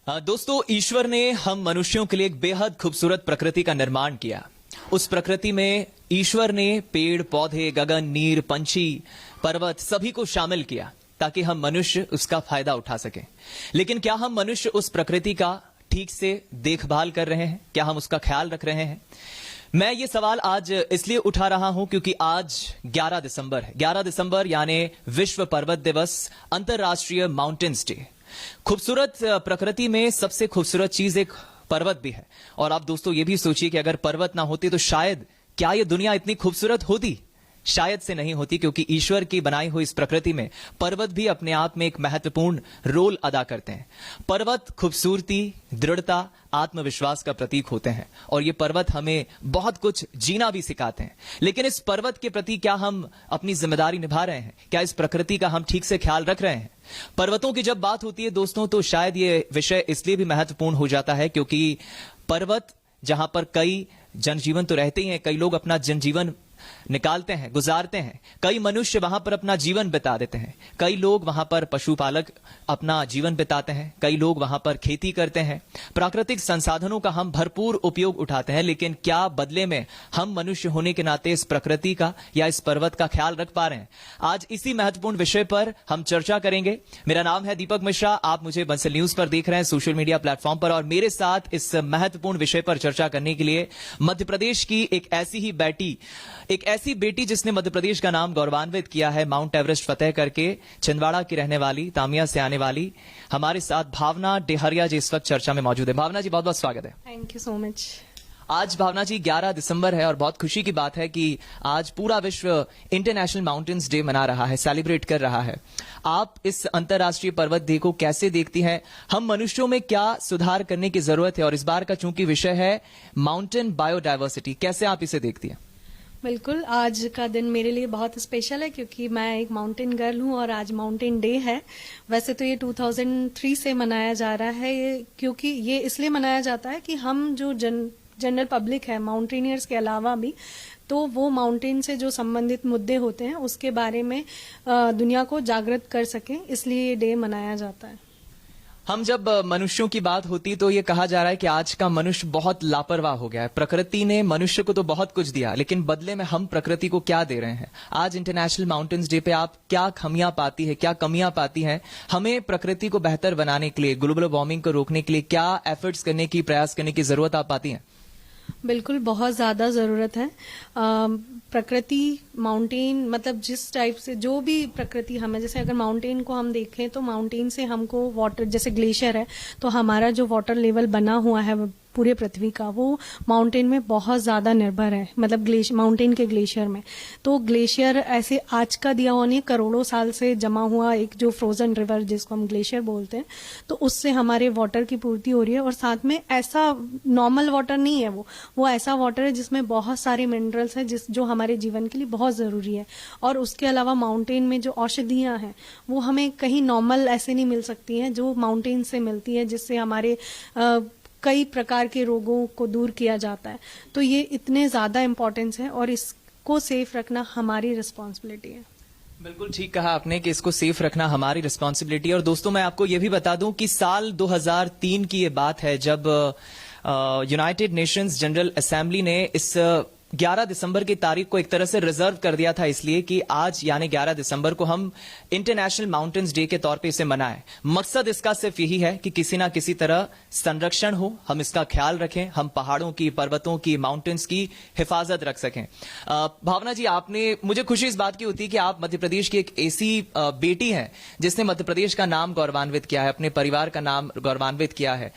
दोस्तों, ईश्वर ने हम मनुष्यों के लिए एक बेहद खूबसूरत प्रकृति का निर्माण किया। उस प्रकृति में ईश्वर ने पेड़ पौधे, गगन, नीर, पंछी, पर्वत सभी को शामिल किया ताकि हम मनुष्य उसका फायदा उठा सकें। लेकिन क्या हम मनुष्य उस प्रकृति का ठीक से देखभाल कर रहे हैं? क्या हम उसका ख्याल रख रहे हैं? मैं ये सवाल आज इसलिए उठा रहा हूं क्योंकि आज 11 दिसंबर है। 11 दिसंबर यानी विश्व पर्वत दिवस, अंतर्राष्ट्रीय माउंटेन्स डे। खूबसूरत प्रकृति में सबसे खूबसूरत चीज एक पर्वत भी है। और आप दोस्तों ये भी सोचिए कि अगर पर्वत ना होती तो शायद क्या ये दुनिया इतनी खूबसूरत होती? शायद से नहीं होती, क्योंकि ईश्वर की बनाई हुई इस प्रकृति में पर्वत भी अपने आप में एक महत्वपूर्ण रोल अदा करते हैं। पर्वत खूबसूरती, दृढ़ता, आत्मविश्वास का प्रतीक होते हैं और ये पर्वत हमें बहुत कुछ जीना भी सिखाते हैं। लेकिन इस पर्वत के प्रति क्या हम अपनी जिम्मेदारी निभा रहे हैं? क्या इस प्रकृति का हम ठीक से ख्याल रख रहे हैं? पर्वतों की जब बात होती है दोस्तों, तो शायद ये विषय इसलिए भी महत्वपूर्ण हो जाता है क्योंकि पर्वत जहां पर कई जनजीवन तो रहते ही हैं, कई लोग अपना जनजीवन निकालते हैं, गुजारते हैं। कई मनुष्य वहां पर अपना जीवन बिता देते हैं। कई लोग वहां पर पशुपालक अपना जीवन बिताते हैं। कई लोग वहां पर खेती करते हैं। प्राकृतिक संसाधनों का हम भरपूर उपयोग उठाते हैं। लेकिन क्या बदले में हम मनुष्य होने के नाते इस प्रकृति का या इस पर्वत का ख्याल रख पा रहे हैं? आज इसी महत्वपूर्ण विषय पर हम चर्चा करेंगे। मेरा नाम है दीपक मिश्रा। आप मुझे बंसल न्यूज पर देख रहे हैं, सोशल मीडिया प्लेटफॉर्म पर। और मेरे साथ इस महत्वपूर्ण विषय पर चर्चा करने के लिए मध्य प्रदेश की एक ऐसी बेटी जिसने मध्य प्रदेश का नाम गौरवान्वित किया है, माउंट एवरेस्ट फतेह करके, छिंदवाड़ा की रहने वाली, तामिया से आने वाली, हमारे साथ भावना डेहरिया जी इस वक्त चर्चा में मौजूद है। भावना जी, बहुत बहुत स्वागत है। Thank you so much. आज भावना जी 11 दिसंबर है और बहुत खुशी की बात है कि आज पूरा विश्व इंटरनेशनल माउंटेन्स डे मना रहा है, सेलिब्रेट कर रहा है। आप इस अंतर्राष्ट्रीय पर्वत डे को कैसे देखती हैं? हम मनुष्यों में क्या सुधार करने की जरूरत है? और इस बार का चूंकि विषय है माउंटेन बायोडायवर्सिटी, कैसे आप इसे देखती हैं? बिल्कुल, आज का दिन मेरे लिए बहुत स्पेशल है क्योंकि मैं एक माउंटेन गर्ल हूं और आज माउंटेन डे है। वैसे तो ये 2003 से मनाया जा रहा है, क्योंकि ये इसलिए मनाया जाता है कि हम जो जनरल पब्लिक है, माउंटेनियर्स के अलावा भी, तो वो माउंटेन से जो संबंधित मुद्दे होते हैं उसके बारे में दुनिया को जागृत कर सकें, इसलिए ये डे मनाया जाता है। हम जब मनुष्यों की बात होती तो ये कहा जा रहा है कि आज का मनुष्य बहुत लापरवाह हो गया है। प्रकृति ने मनुष्य को तो बहुत कुछ दिया, लेकिन बदले में हम प्रकृति को क्या दे रहे हैं? आज इंटरनेशनल माउंटेन्स डे पे आप क्या खामियां पाती है, क्या कमियां पाती हैं? हमें प्रकृति को बेहतर बनाने के लिए, ग्लोबल वार्मिंग को रोकने के लिए क्या एफर्ट्स करने की, प्रयास करने की जरूरत आप पाती हैं? बिल्कुल, बहुत ज्यादा जरूरत है। प्रकृति, माउंटेन, मतलब जिस टाइप से जो भी प्रकृति हमें, जैसे अगर माउंटेन को हम देखें तो माउंटेन से हमको वाटर, जैसे ग्लेशियर है, तो हमारा जो वाटर लेवल बना हुआ है पूरे पृथ्वी का, वो माउंटेन में बहुत ज्यादा निर्भर है, मतलब माउंटेन के ग्लेशियर में। तो ग्लेशियर ऐसे आज का दिया हुआ नहीं, करोड़ों साल से जमा हुआ एक जो फ्रोजन रिवर जिसको हम ग्लेशियर बोलते हैं, तो उससे हमारे वाटर की पूर्ति हो रही है। और साथ में ऐसा नॉर्मल वाटर नहीं है, वो ऐसा वाटर है जिसमें बहुत सारे मिनरल्स हैं जो हमारे जीवन के लिए बहुत जरूरी है। और उसके अलावा माउंटेन में जो औषधियां हैं वो हमें कहीं नॉर्मल ऐसे नहीं मिल सकती हैं, जो माउंटेन से मिलती है, जिससे हमारे कई प्रकार के रोगों को दूर किया जाता है। तो ये इतने ज्यादा इम्पोर्टेंस है और इसको सेफ रखना हमारी रिस्पॉन्सिबिलिटी है। बिल्कुल ठीक कहा आपने कि इसको सेफ रखना हमारी रिस्पॉन्सिबिलिटी। और दोस्तों, मैं आपको यह भी बता दूं कि साल 2003 की ये बात है जब यूनाइटेड नेशंस जनरल असेंबली ने इस 11 दिसंबर की तारीख को एक तरह से रिजर्व कर दिया था, इसलिए कि आज यानी 11 दिसंबर को हम इंटरनेशनल माउंटेन्स डे के तौर पे इसे मनाएं। मकसद इसका सिर्फ यही है कि किसी ना किसी तरह संरक्षण हो, हम इसका ख्याल रखें, हम पहाड़ों की, पर्वतों की, माउंटेन्स की हिफाजत रख सकें। भावना जी, आपने, मुझे खुशी इस बात की होती है कि आप मध्य प्रदेश की एक ऐसी बेटी हैं जिसने मध्य प्रदेश का नाम गौरवान्वित किया है, अपने परिवार का नाम गौरवान्वित किया है।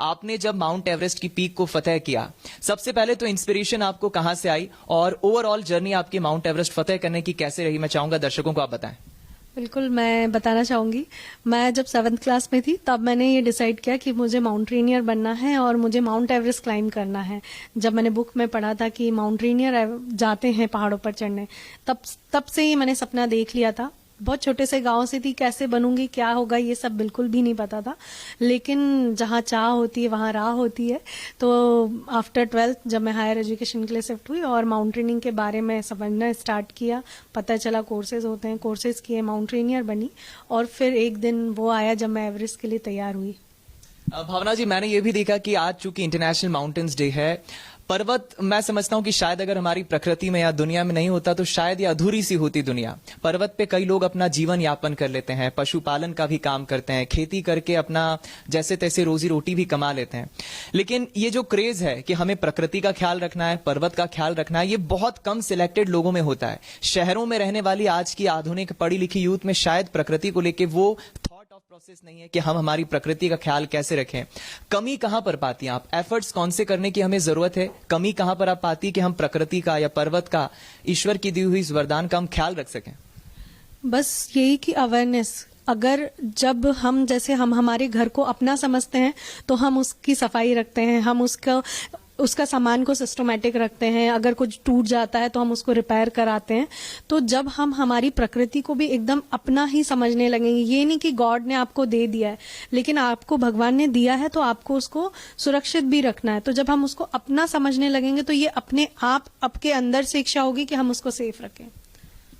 आपने जब माउंट एवरेस्ट की पीक को फतेह किया, सबसे पहले तो इंस्पिरेशन आपको कहां से आई और ओवरऑल जर्नी आपकी माउंट एवरेस्ट फतेह करने की कैसे रही? मैं चाहूंगा दर्शकों को आप बताएं। बिल्कुल, मैं बताना चाहूंगी। मैं जब 7th क्लास में थी तब मैंने ये डिसाइड किया कि मुझे माउंटेनियर बनना है और मुझे माउंट एवरेस्ट क्लाइंब करना है। जब मैंने बुक में पढ़ा था कि माउंटेनियर जाते हैं पहाड़ों पर चढ़ने, तब से ही मैंने सपना देख लिया था। बहुत छोटे से गांव से थी, कैसे बनूंगी, क्या होगा, ये सब बिल्कुल भी नहीं पता था। लेकिन जहाँ चाह होती है वहाँ राह होती है। तो आफ्टर 12th जब मैं हायर एजुकेशन के लिए शिफ्ट हुई और माउंटेनिंग के बारे में समझना स्टार्ट किया, पता चला कोर्सेज होते हैं, कोर्सेज किए, माउंटेनियर बनी। और फिर एक दिन वो आया जब मैं एवरेस्ट के लिए तैयार हुई। भावना जी, मैंने ये भी देखा कि आज चूंकि इंटरनेशनल माउंटेन्स डे है, पर्वत, मैं समझता हूं कि शायद अगर हमारी प्रकृति में या दुनिया में नहीं होता तो शायद ये अधूरी सी होती दुनिया। पर्वत पे कई लोग अपना जीवन यापन कर लेते हैं, पशुपालन का भी काम करते हैं, खेती करके अपना जैसे तैसे रोजी रोटी भी कमा लेते हैं। लेकिन ये जो क्रेज है कि हमें प्रकृति का ख्याल रखना है, पर्वत का ख्याल रखना है, ये बहुत कम सिलेक्टेड लोगों में होता है। शहरों में रहने वाली आज की आधुनिक पढ़ी लिखी यूथ में शायद प्रकृति को लेके वो प्रोसेस नहीं है कि हम हमारी प्रकृति का ख्याल कैसे रखें। कमी कहां पर पाती हैं आप? एफर्ट्स कौन से करने की हमें जरूरत है? कमी कहां पर आप पाती कि हम प्रकृति का या पर्वत का, ईश्वर की दी हुई इस वरदान का हम ख्याल रख सकें? बस यही कि अवेयरनेस, अगर जब हम जैसे हम हमारे घर को अपना समझते हैं तो हम उसकी सफाई रखते हैं, हम उसका सामान को सिस्टमैटिक रखते हैं, अगर कुछ टूट जाता है तो हम उसको रिपेयर कराते हैं। तो जब हम हमारी प्रकृति को भी एकदम अपना ही समझने लगेंगे, ये नहीं कि गॉड ने आपको दे दिया है, लेकिन आपको भगवान ने दिया है तो आपको उसको सुरक्षित भी रखना है। तो जब हम उसको अपना समझने लगेंगे तो ये अपने आप आपके अंदर से इच्छा होगी कि हम उसको सेफ रखें।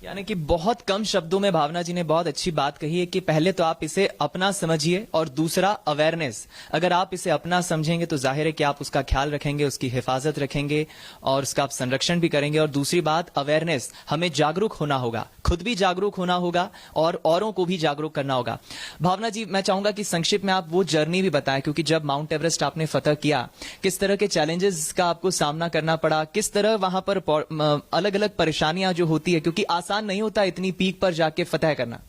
यानी कि बहुत कम शब्दों में भावना जी ने बहुत अच्छी बात कही है कि पहले तो आप इसे अपना समझिए और दूसरा अवेयरनेस। अगर आप इसे अपना समझेंगे तो जाहिर है कि आप उसका ख्याल रखेंगे, उसकी हिफाजत रखेंगे और उसका आप संरक्षण भी करेंगे। और दूसरी बात अवेयरनेस, हमें जागरूक होना होगा, खुद भी जागरूक होना होगा और औरों को भी जागरूक करना होगा। भावना जी, मैं चाहूंगा कि संक्षिप्त में आप वो जर्नी भी बताएं, क्योंकि जब माउंट एवरेस्ट आपने फतह किया, किस तरह के चैलेंजेस का आपको सामना करना पड़ा, किस तरह वहां पर अलग अलग परेशानियां जो होती है, क्योंकि आसान नहीं होता इतनी पीक पर जाके फतह करना।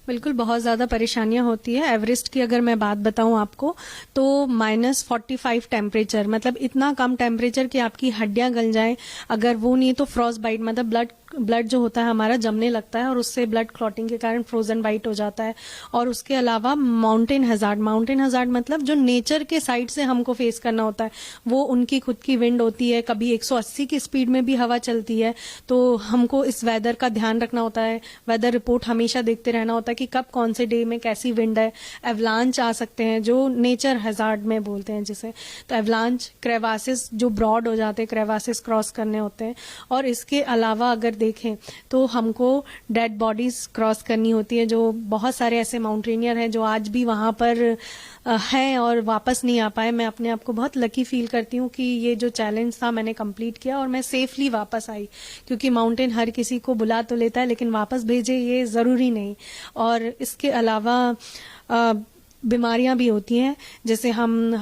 बिल्कुल, बहुत ज्यादा परेशानियां होती है। एवरेस्ट की अगर मैं बात बताऊं आपको तो -45 टेम्परेचर, मतलब इतना कम टेम्परेचर कि आपकी हड्डियां गल जाएं। अगर वो नहीं तो फ्रॉस्ट बाइट, मतलब ब्लड जो होता है हमारा जमने लगता है और उससे ब्लड क्लॉटिंग के कारण फ्रोजन वाइट हो जाता है। और उसके अलावा माउंटेन हजार्ड मतलब जो नेचर के साइड से हमको फेस करना होता है, वो उनकी खुद की विंड होती है, कभी 180 की स्पीड में भी हवा चलती है। तो हमको इस वेदर का ध्यान रखना होता है, वेदर रिपोर्ट हमेशा देखते रहना होता है कि कब कौन से डे में कैसी विंड है। एवलांच आ सकते हैं जो नेचर हजार्ड में बोलते हैं जिसे, तो एवलांच, क्रेवासिस जो ब्रॉड हो जाते हैं, क्रेवासिस क्रॉस करने होते हैं। और इसके अलावा अगर देखें तो हमको डेड बॉडीज क्रॉस करनी होती है, जो बहुत सारे ऐसे माउंटेनियर हैं जो आज भी वहां पर हैं और वापस नहीं आ पाए। मैं अपने आप को बहुत लकी फील करती हूँ कि ये जो चैलेंज था मैंने कंप्लीट किया और मैं सेफली वापस आई, क्योंकि माउंटेन हर किसी को बुला तो लेता है लेकिन वापस भेजे ये जरूरी नहीं। और इसके अलावा बीमारियां भी होती हैं, जैसे हम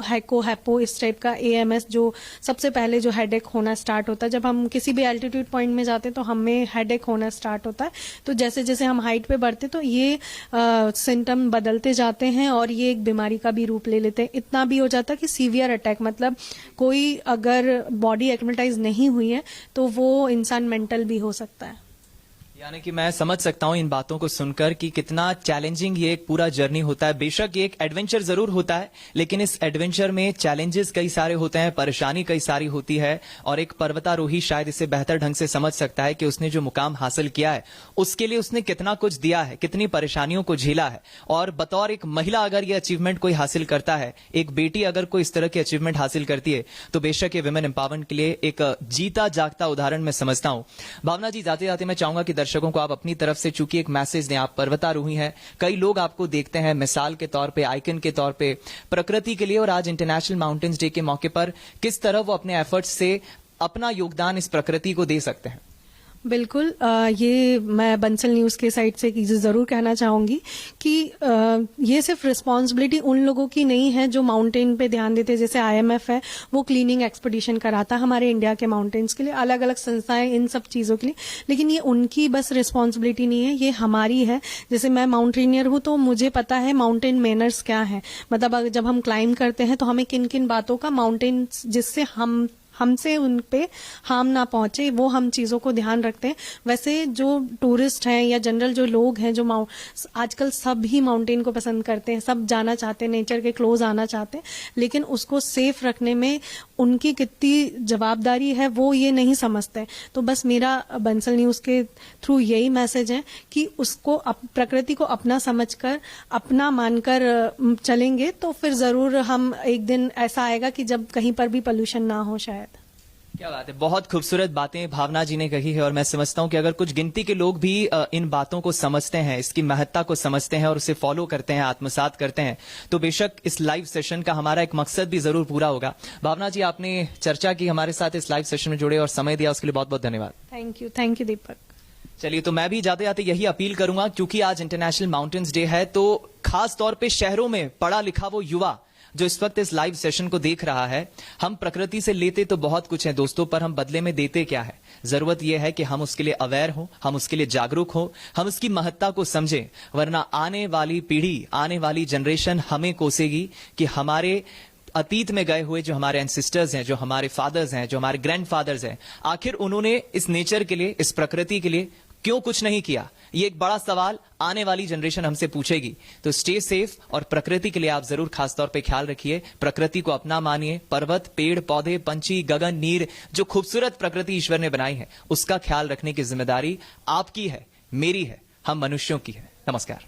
हैको इस टाइप का AMS, जो सबसे पहले जो हेडेक होना स्टार्ट होता है जब हम किसी भी एल्टीट्यूड पॉइंट में जाते हैं तो हमें हेडेक होना स्टार्ट होता है। तो जैसे जैसे हम हाइट पे बढ़ते तो ये सिम्टम बदलते जाते हैं और ये एक बीमारी का भी रूप ले लेते हैं। इतना भी हो जाता है कि सीवियर अटैक, मतलब कोई अगर बॉडी एक्मेटाइज नहीं हुई है तो वो इंसान मेंटल भी हो सकता है। यानी कि मैं समझ सकता हूं इन बातों को सुनकर कि कितना चैलेंजिंग ये एक पूरा जर्नी होता है। बेशक ये एक एडवेंचर जरूर होता है, लेकिन इस एडवेंचर में चैलेंजेस कई सारे होते हैं, परेशानी कई सारी होती है। और एक पर्वतारोही शायद इसे बेहतर ढंग से समझ सकता है कि उसने जो मुकाम हासिल किया है उसके लिए उसने कितना कुछ दिया है, कितनी परेशानियों को झेला है। और बतौर एक महिला अगर ये अचीवमेंट कोई हासिल करता है, एक बेटी अगर कोई इस तरह की अचीवमेंट हासिल करती है, तो बेशक ये विमेन एम्पावरमेंट के लिए एक जीता जागता उदाहरण मैं समझता हूं। भावना जी, जाते जाते मैं चाहूंगा कि दर्शकों को आप अपनी तरफ से चूंकि एक मैसेज दें। आप पर्वतारोही हैं, कई लोग आपको देखते हैं मिसाल के तौर पे, आइकन के तौर पे प्रकृति के लिए, और आज इंटरनेशनल माउंटेन्स डे के मौके पर किस तरह वो अपने एफर्ट्स से अपना योगदान इस प्रकृति को दे सकते हैं? बिल्कुल, ये मैं बंसल न्यूज के साइड से चीज़ जरूर कहना चाहूंगी कि ये सिर्फ रिस्पॉन्सिबिलिटी उन लोगों की नहीं है जो माउंटेन पे ध्यान देते हैं। जैसे IMF है, वो क्लीनिंग एक्सपीडिशन कराता है हमारे इंडिया के माउंटेन्स के लिए, अलग अलग संस्थाएं इन सब चीजों के लिए, लेकिन ये उनकी बस रिस्पॉन्सिबिलिटी नहीं है, ये हमारी है। जैसे मैं माउंटेनियर हूं तो मुझे पता है माउंटेन मैनर्स क्या है, मतलब जब हम क्लाइंब करते हैं तो हमें किन किन बातों का माउंटेन, जिससे हमसे उन पे हार्म ना पहुंचे, वो हम चीजों को ध्यान रखते हैं। वैसे जो टूरिस्ट हैं या जनरल जो लोग हैं, जो आजकल सब ही माउंटेन को पसंद करते हैं, सब जाना चाहते हैं, नेचर के क्लोज आना चाहते हैं, लेकिन उसको सेफ रखने में उनकी कितनी जवाबदारी है वो ये नहीं समझते। तो बस मेरा बंसल न्यूज के थ्रू यही मैसेज है कि उसको प्रकृति को अपना समझकर, अपना मानकर चलेंगे तो फिर जरूर हम एक दिन ऐसा आएगा कि जब कहीं पर भी पोल्यूशन ना हो शायद। क्या बात है, बहुत खूबसूरत बातें भावना जी ने कही है। और मैं समझता हूं कि अगर कुछ गिनती के लोग भी इन बातों को समझते हैं, इसकी महत्ता को समझते हैं और उसे फॉलो करते हैं, आत्मसात करते हैं, तो बेशक इस लाइव सेशन का हमारा एक मकसद भी जरूर पूरा होगा। भावना जी, आपने चर्चा की हमारे साथ, इस लाइव सेशन में जुड़े और समय दिया, उसके लिए बहुत बहुत धन्यवाद। थैंक यू दीपक। चलिए, तो मैं भी जाते जाते यही अपील करूंगा, क्योंकि आज इंटरनेशनल माउंटेन्स डे है, तो खास तौर पे शहरों में पढ़ा लिखा वो युवा जो इस वक्त इस लाइव सेशन को देख रहा है, हम प्रकृति से लेते तो बहुत कुछ है दोस्तों, पर हम बदले में देते क्या है? जरूरत यह है कि हम उसके लिए अवेयर हो, हम उसके लिए जागरूक हो, हम उसकी महत्ता को समझें, वरना आने वाली पीढ़ी, आने वाली जनरेशन हमें कोसेगी कि हमारे अतीत में गए हुए जो हमारे एंसिस्टर्स हैं, जो हमारे फादर्स हैं, जो हमारे ग्रैंडफादर्स हैं, आखिर उन्होंने इस नेचर के लिए, इस प्रकृति के लिए क्यों कुछ नहीं किया? ये एक बड़ा सवाल आने वाली जनरेशन हमसे पूछेगी। तो स्टे सेफ और प्रकृति के लिए आप जरूर खास तौर पे ख्याल रखिए, प्रकृति को अपना मानिए। पर्वत, पेड़, पौधे, पंछी, गगन, नीर, जो खूबसूरत प्रकृति ईश्वर ने बनाई है, उसका ख्याल रखने की जिम्मेदारी आपकी है, मेरी है, हम मनुष्यों की है। नमस्कार।